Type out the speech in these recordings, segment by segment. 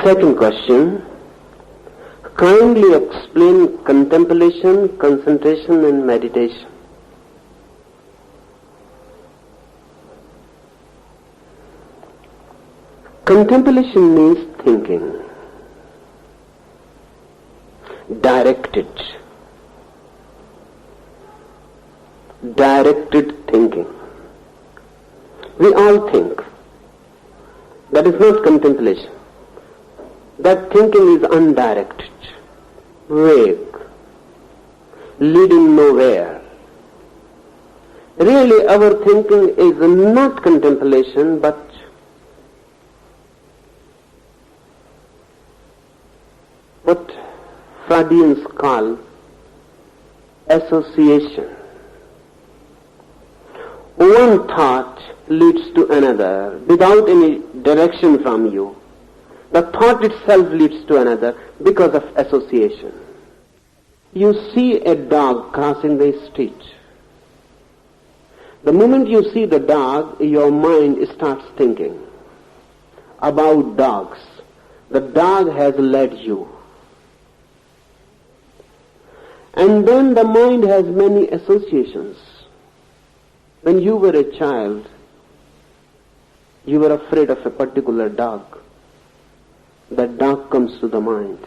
Second question. Kindly explain contemplation, concentration and meditation. Contemplation means thinking, directed thinking. We all think. That is not contemplation. That thinking is undirected, vague, leading nowhere. Really, our thinking is not contemplation, but what Freudians call association. One thought leads to another without any direction from you. The thought itself leads to another because of association. You see a dog crossing the street. The moment you see the dog, your mind starts thinking about dogs. The dog has led you. And then the mind has many associations. When you were a child, you were afraid of a particular dog. That dog comes to the mind.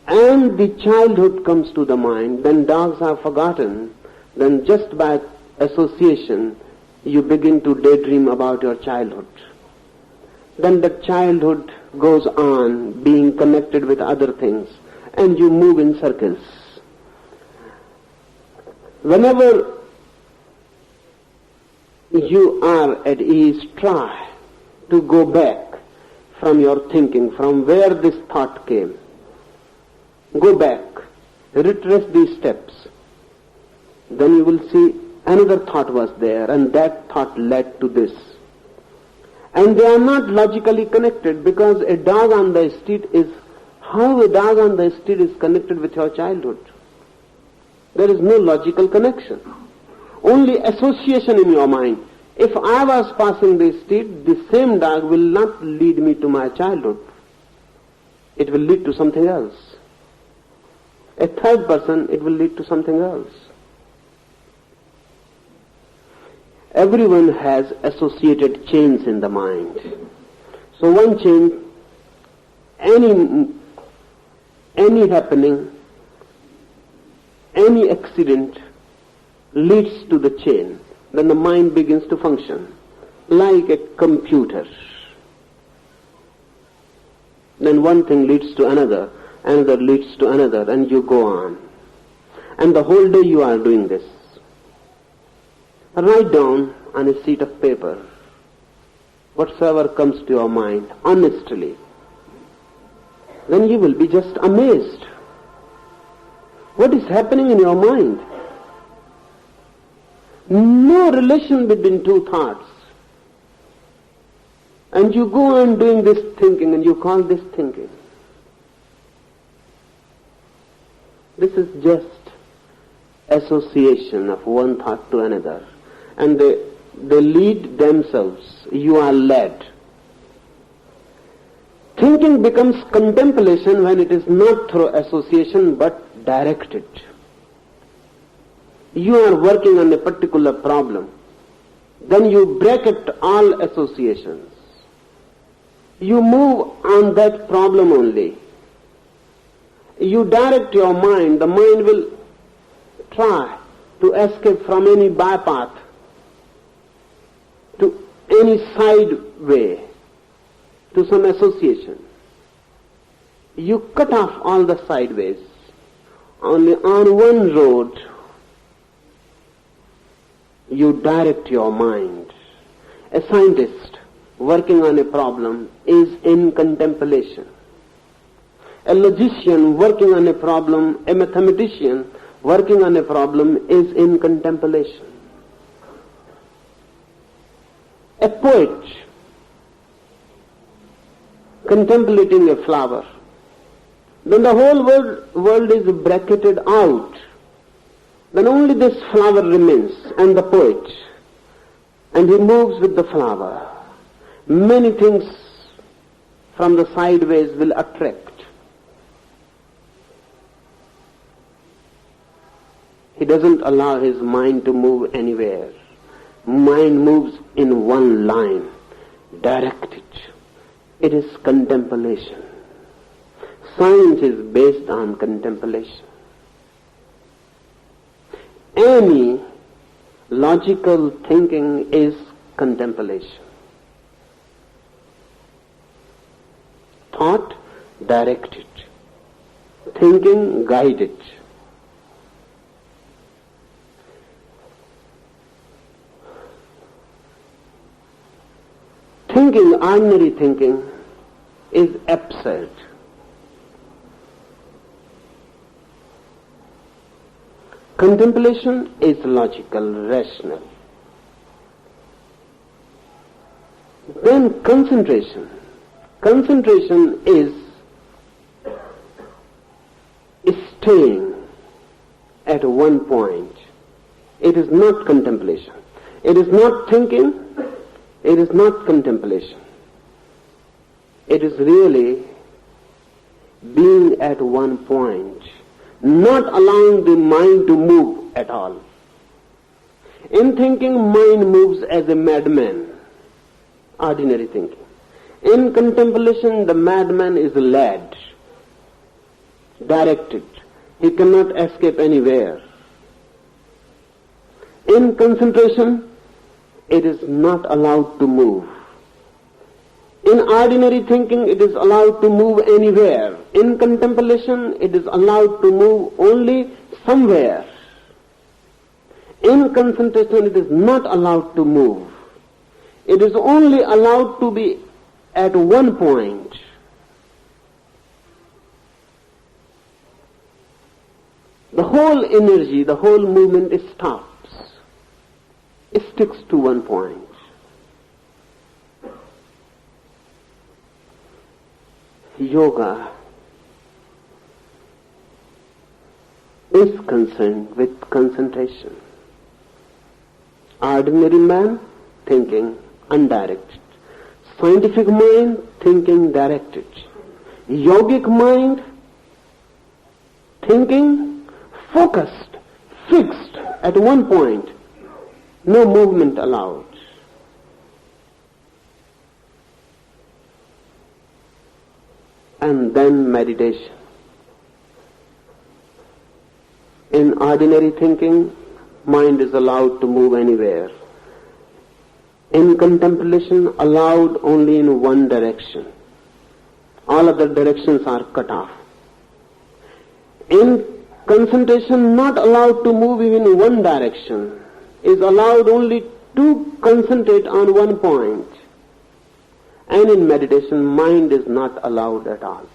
And the childhood comes to the mind, then dogs are forgotten, then just by association you begin to daydream about your childhood. Then the childhood goes on being connected with other things and you move in circles. Whenever you are at ease, try to go back from your thinking, from where this thought came. Go back, retrace these steps. Then you will see another thought was there and that thought led to this. And they are not logically connected because a dog on the street is, how a dog on the street is connected with your childhood? There is no logical connection. Only association in your mind. If I was passing the street, the same dog will not lead me to my childhood. It will lead to something else. A third person, it will lead to something else. Everyone has associated chains in the mind. So one chain, any happening, any accident leads to the chain. Then the mind begins to function like a computer. Then one thing leads to another, another leads to another, and you go on. And the whole day you are doing this. Write down on a sheet of paper whatsoever comes to your mind, honestly. Then you will be just amazed. What is happening in your mind? No relation between two thoughts. And you go on doing this thinking and you call this thinking. This is just association of one thought to another. And they lead themselves. You are led. Thinking becomes contemplation when it is not through association but directed. You are working on a particular problem. Then you bracket all associations. You move on that problem only. You direct your mind. The mind will try to escape from any bypath to any side way, to some association. You cut off all the sideways. Only on one road you direct your mind. A scientist working on a problem is in contemplation. A logician working on a problem, a mathematician working on a problem is in contemplation. A poet contemplating a flower, then the whole world is bracketed out. Then only this flower remains and the poet, and he moves with the flower. Many things from the sideways will attract. He doesn't allow his mind to move anywhere. Mind moves in one line, directed. It is contemplation. Science is based on contemplation. Any logical thinking is contemplation. Thought directed. Thinking guided. Thinking, ordinary thinking, is absurd. Contemplation is logical, rational. Then concentration. Concentration is staying at one point. It is not contemplation. It is not thinking. It is not contemplation. It is really being at one point, not allowing the mind to move at all. In thinking, mind moves as a madman, ordinary thinking. In contemplation, the madman is led, directed. He cannot escape anywhere. In concentration, it is not allowed to move. In ordinary thinking, it is allowed to move anywhere. In contemplation, it is allowed to move only somewhere. In concentration, it is not allowed to move. It is only allowed to be at one point. The whole energy, the whole movement stops. It sticks to one point. Yoga is concerned with concentration. Ordinary man thinking undirected. Scientific mind thinking directed. Yogic mind thinking focused, fixed at one point. No movement allowed. And then meditation. In ordinary thinking, mind is allowed to move anywhere. In contemplation, allowed only in one direction. All other directions are cut off. In concentration, not allowed to move even in one direction. Is allowed only to concentrate on one point. And in meditation, mind is not allowed at all.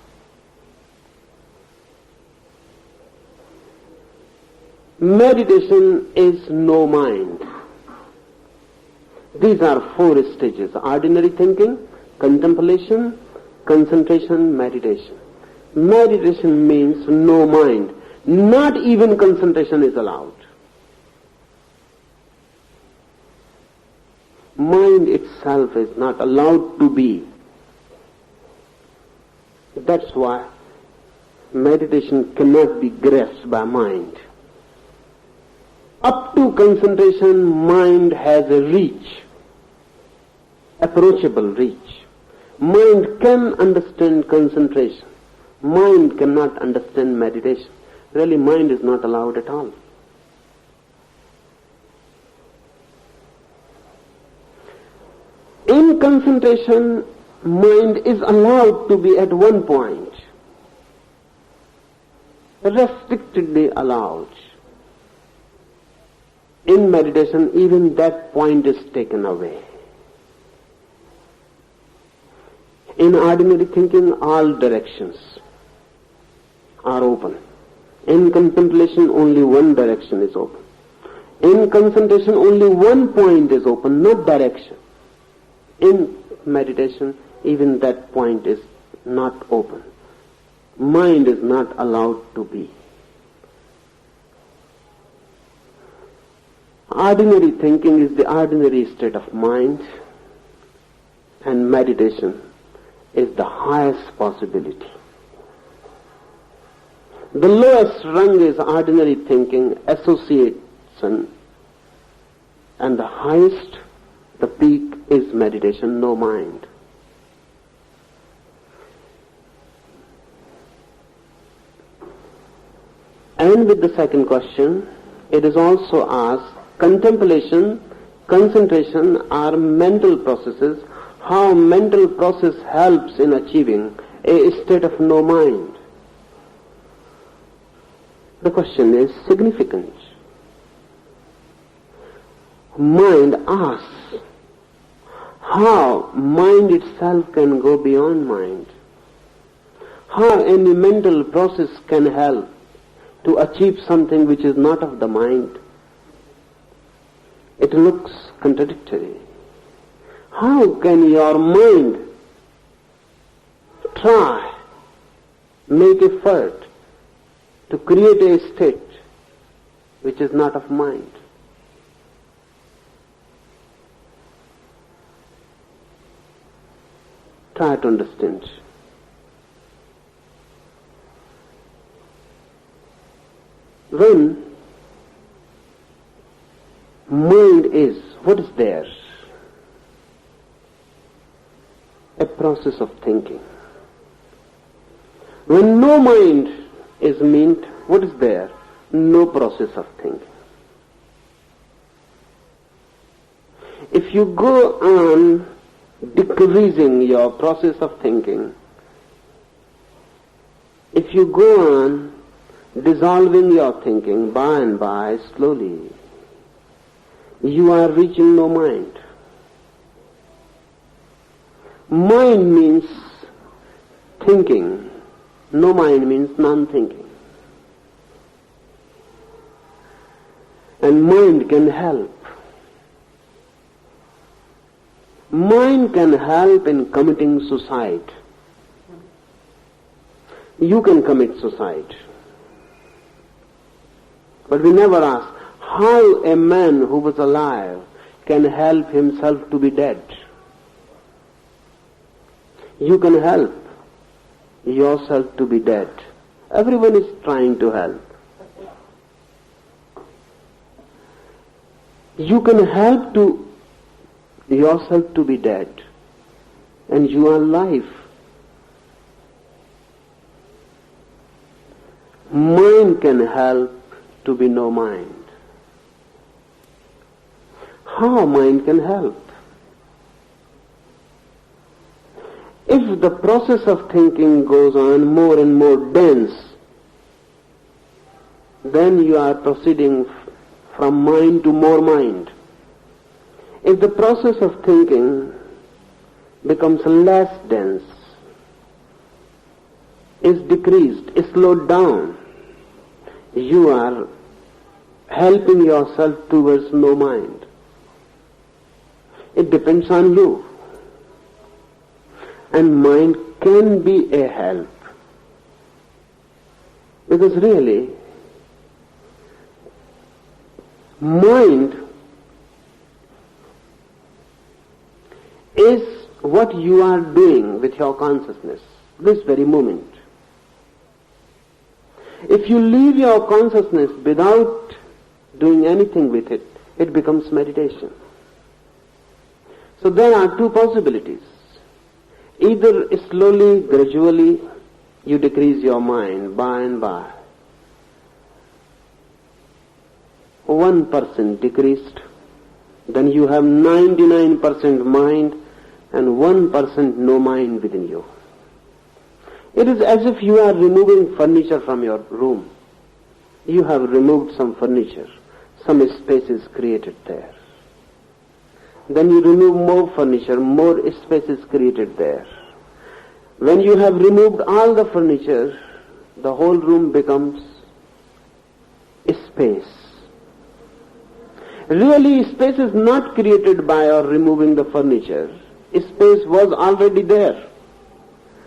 Meditation is no mind. These are four stages: ordinary thinking, contemplation, concentration, meditation. Meditation means no mind. Not even concentration is allowed. Mind itself is not allowed to be. That's why meditation cannot be grasped by mind. Up to concentration, mind has a reach, approachable reach. Mind can understand concentration. Mind cannot understand meditation. Really, mind is not allowed at all. In concentration, mind is allowed to be at one point, restrictedly allowed. In meditation, even that point is taken away. In ordinary thinking, all directions are open. In contemplation, only one direction is open. In concentration, only one point is open, not direction. In meditation, even that point is not open. Mind is not allowed to be. Ordinary thinking is the ordinary state of mind, and meditation is the highest possibility. The lowest rung is ordinary thinking, association, and the highest, the peak, is meditation, no mind. And with the second question, it is also asked, contemplation, concentration are mental processes, how mental process helps in achieving a state of no mind. The question is significant. Mind asks how mind itself can go beyond mind, how any mental process can help to achieve something which is not of the mind. It looks contradictory. How can your mind try, make effort to create a state which is not of mind? Try to understand. When mind is, what is there? A process of thinking. When no mind is meant, what is there? No process of thinking. If you go on decreasing your process of thinking, if you go on dissolving your thinking by and by, slowly, you are reaching no mind. Mind means thinking. No mind means non-thinking. And mind can help. Mind can help in committing suicide. You can commit suicide. But we never ask how a man who was alive can help himself to be dead. You can help yourself to be dead. Everyone is trying to help. You can help to yourself to be dead, and you are alive. Mind can help to be no mind. How mind can help? If the process of thinking goes on more and more dense, then you are proceeding from mind to more mind. If the process of thinking becomes less dense, is decreased, is slowed down, you are helping yourself towards no mind. It depends on you. And mind can be a help. Because really, mind is what you are doing with your consciousness, this very moment. If you leave your consciousness without doing anything with it, it becomes meditation. So there are two possibilities. Either slowly, gradually, you decrease your mind by and by. 1% decreased, then you have 99% mind and 1% no mind within you. It is as if you are removing furniture from your room. You have removed some furniture, some space is created there. Then you remove more furniture, more space is created there. When you have removed all the furniture, the whole room becomes space. Really, space is not created by your removing the furniture. Space was already there.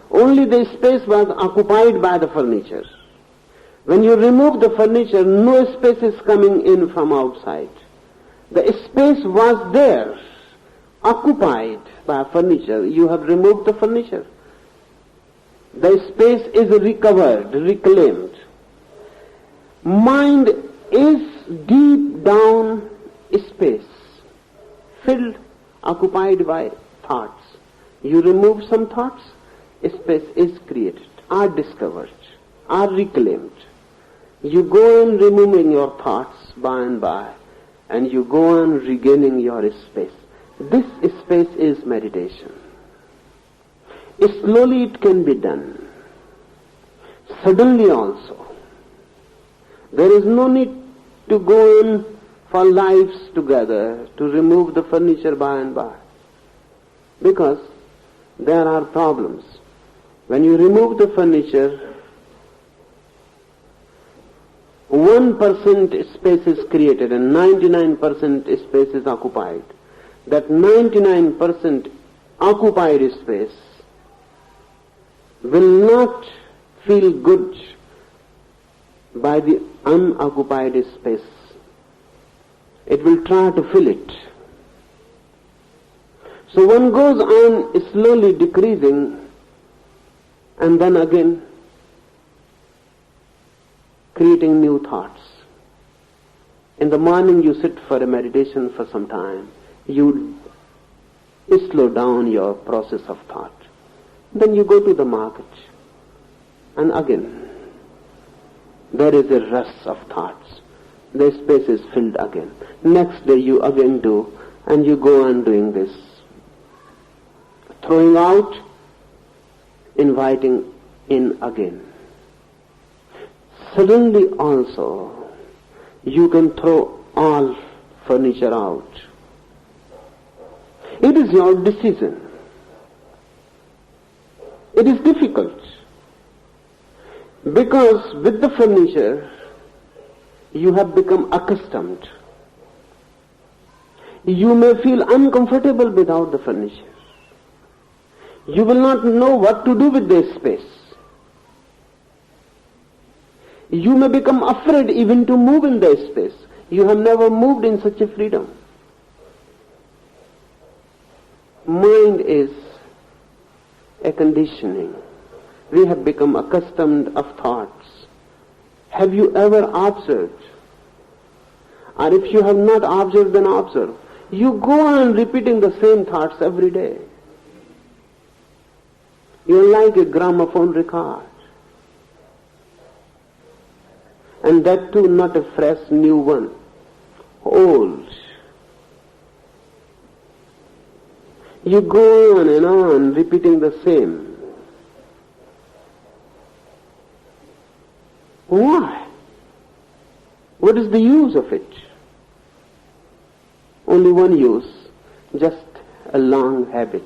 Only the space was occupied by the furniture. When you remove the furniture, no space is coming in from outside. The space was there, occupied by furniture. You have removed the furniture. The space is recovered, reclaimed. Mind is deep down space, filled, occupied by thoughts. You remove some thoughts, space is created, are discovered, are reclaimed. You go on removing your thoughts by and by, and you go on regaining your space. This space is meditation. Slowly it can be done. Suddenly also. There is no need to go in for lives together to remove the furniture by and by. Because there are problems. When you remove the furniture, 1% space is created and 99% space is occupied. That 99% occupied space will not feel good by the unoccupied space. It will try to fill it. So one goes on slowly decreasing, and then again creating new thoughts. In the morning you sit for a meditation for some time. You slow down your process of thought. Then you go to the market, and again there is a rush of thoughts. The space is filled again. Next day you again do, and you go on doing this. Throwing out, inviting in again. Suddenly also you can throw all furniture out. It is your decision. It is difficult because with the furniture you have become accustomed. You may feel uncomfortable without the furniture. You will not know what to do with this space. You may become afraid even to move in this space. You have never moved in such a freedom. Mind is a conditioning. We have become accustomed of thoughts. Have you ever observed? Or if you have not observed, then observe. You go on repeating the same thoughts every day. You're like a gramophone record. And that too not a fresh new one. Old. You go on and on repeating the same. Why? What is the use of it? Only one use, just a long habit.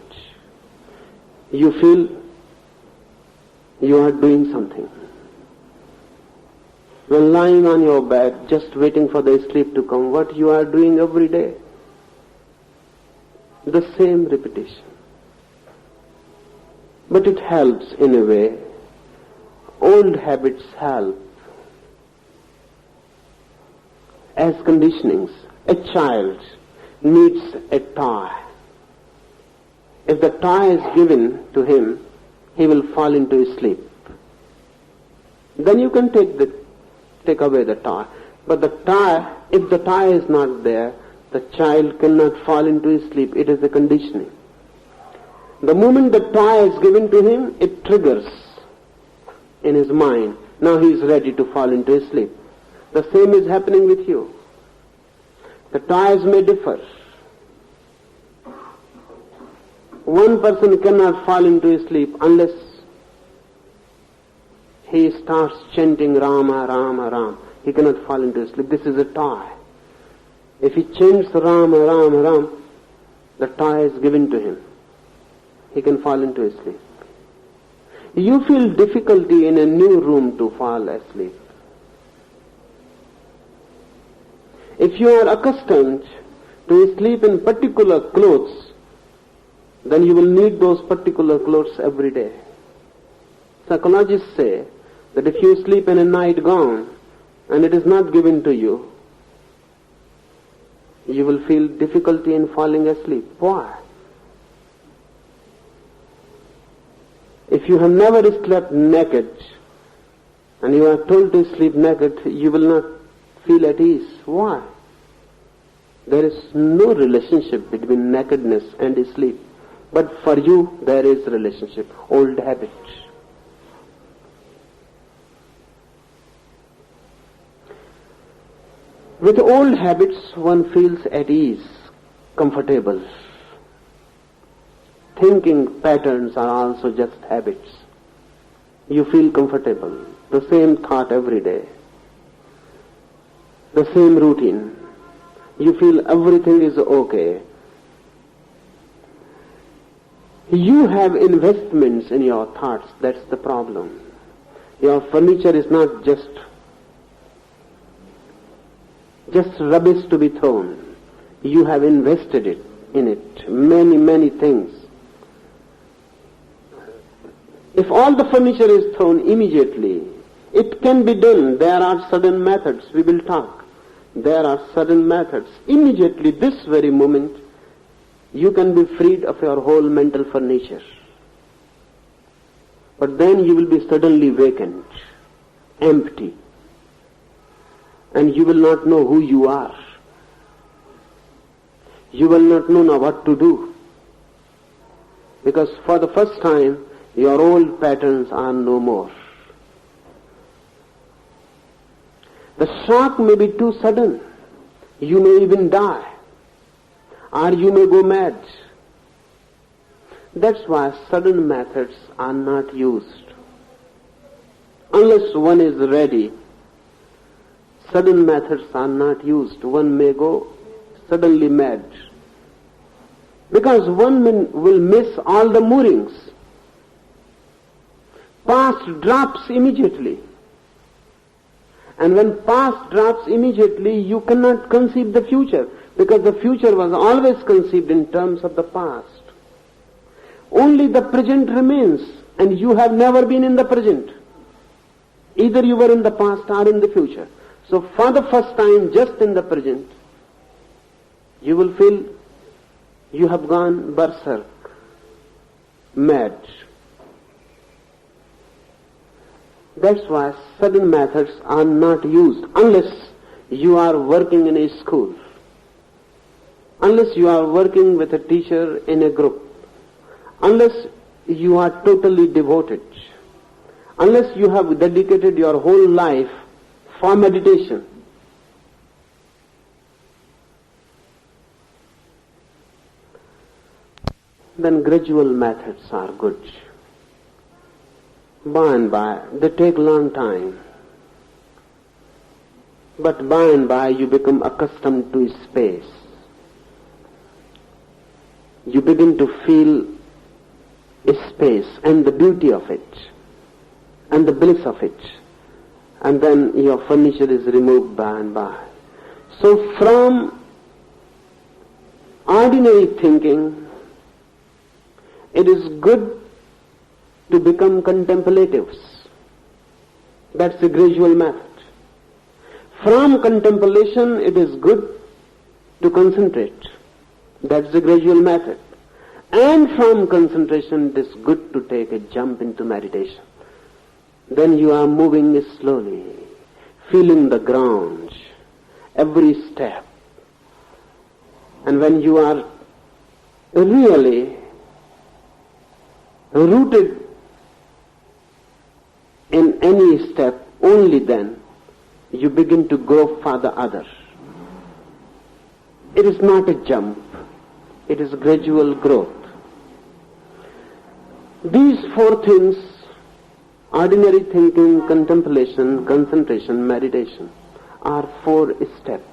You feel you are doing something. When lying on your bed, just waiting for the sleep to come, what you are doing every day? The same repetition. But it helps in a way. Old habits help. As conditionings, a child needs a toy. If the toy is given to him, he will fall into sleep. Then you can take away the toy. But the toy, if the toy is not there, the child cannot fall into sleep. It is a conditioning. The moment the toy is given to him, it triggers in his mind. Now he is ready to fall into sleep. The same is happening with you. The toys may differ. One person cannot fall into sleep unless he starts chanting Rama, Rama, Rama. He cannot fall into sleep. This is a toy. If he chants Rama, Rama, Rama, the toy is given to him. He can fall into sleep. You feel difficulty in a new room to fall asleep. If you are accustomed to sleep in particular clothes, then you will need those particular clothes every day. Psychologists say that if you sleep in a nightgown and it is not given to you, you will feel difficulty in falling asleep. Why? If you have never slept naked and you are told to sleep naked, you will not feel at ease. Why? There is no relationship between nakedness and sleep. But for you, there is relationship, old habit. With old habits, one feels at ease, comfortable. Thinking patterns are also just habits. You feel comfortable. The same thought every day. The same routine. You feel everything is okay. You have investments in your thoughts. That's the problem. Your furniture is not just rubbish to be thrown. You have invested in it. Many things. If all the furniture is thrown immediately, it can be done. There are certain methods. We will talk. There are certain methods. Immediately, this very moment, you can be freed of your whole mental furniture. But then you will be suddenly vacant, empty, and you will not know who you are. You will not know now what to do. Because for the first time, your old patterns are no more. The shock may be too sudden. You may even die. Or you may go mad. That's why sudden methods are not used. Unless one is ready, sudden methods are not used. One may go suddenly mad. Because one will miss all the moorings. Past drops immediately. And when past drops immediately, you cannot conceive the future, because the future was always conceived in terms of the past. Only the present remains, and you have never been in the present. Either you were in the past or in the future. So for the first time, just in the present, you will feel you have gone berserk, mad. That's why sudden methods are not used unless you are working in a school, unless you are working with a teacher in a group, unless you are totally devoted, unless you have dedicated your whole life for meditation. Then gradual methods are good. By and by, they take long time. But by and by, you become accustomed to space. You begin to feel space and the beauty of it, and the bliss of it. And then your furniture is removed by and by. So from ordinary thinking, it is good to become contemplatives. That's a gradual method. From contemplation, it is good to concentrate. That's the gradual method. And from concentration, it is good to take a jump into meditation. Then you are moving slowly, feeling the ground, every step. And when you are really rooted in any step, only then you begin to go for the other. It is not a jump. It is gradual growth. These four things, ordinary thinking, contemplation, concentration, meditation, are 4 steps.